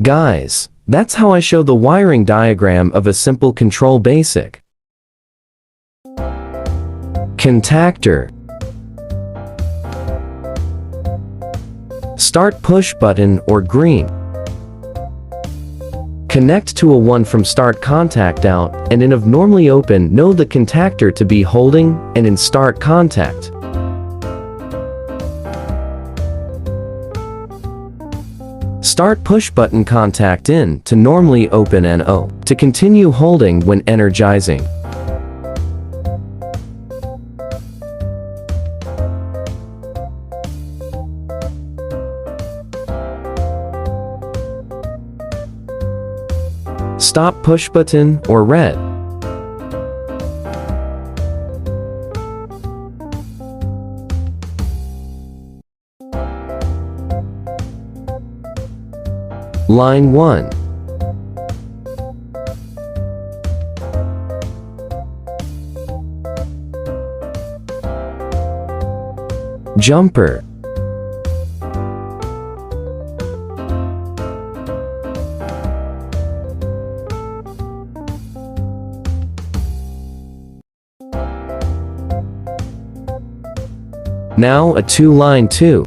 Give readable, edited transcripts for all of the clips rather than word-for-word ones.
Guys, that's how I show the wiring diagram of a simple control basic. Contactor. Start push button or green. Connect to a 1 from start contact out, and in of normally open know the contactor to be holding, and in start contact. Start push button contact in to normally open NO, to continue holding when energizing. Stop push button or red. Line 1. Jumper. Now a 2 line 2.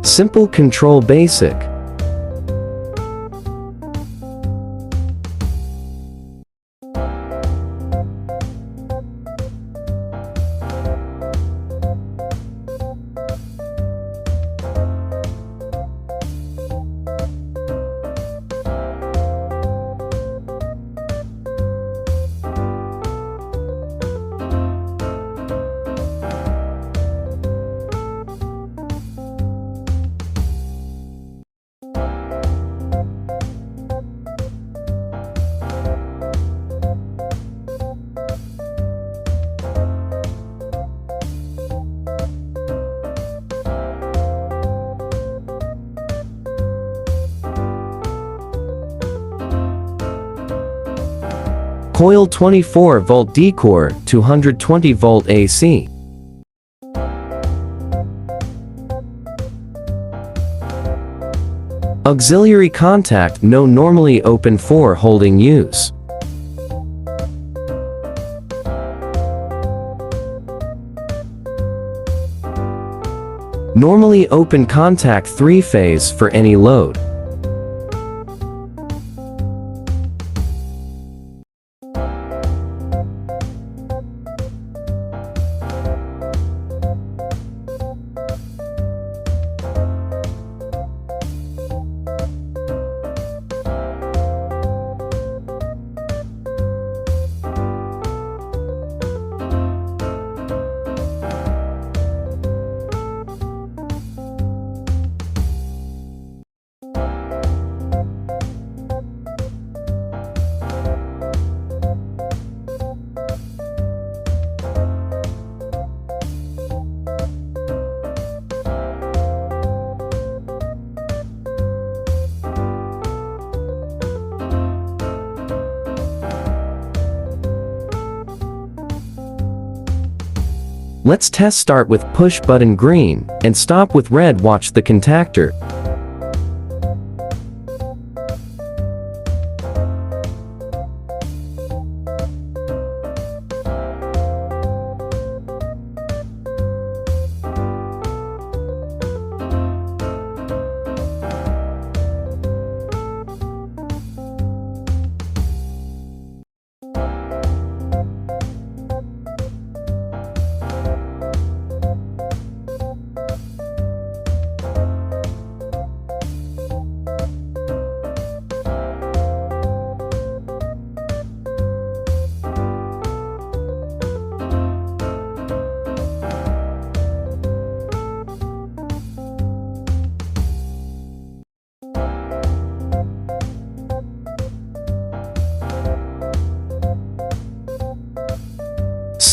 Simple control basic. Coil 24 volt D-core, 220 volt AC. Auxiliary contact no normally open for holding use. Normally open contact 3-phase for any load. Let's test start with push button green, and stop with red. Watch the contactor.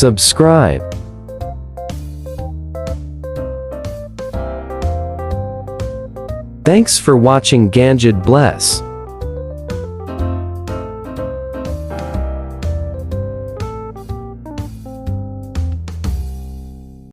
Subscribe. Thanks for watching. Ganjad bless.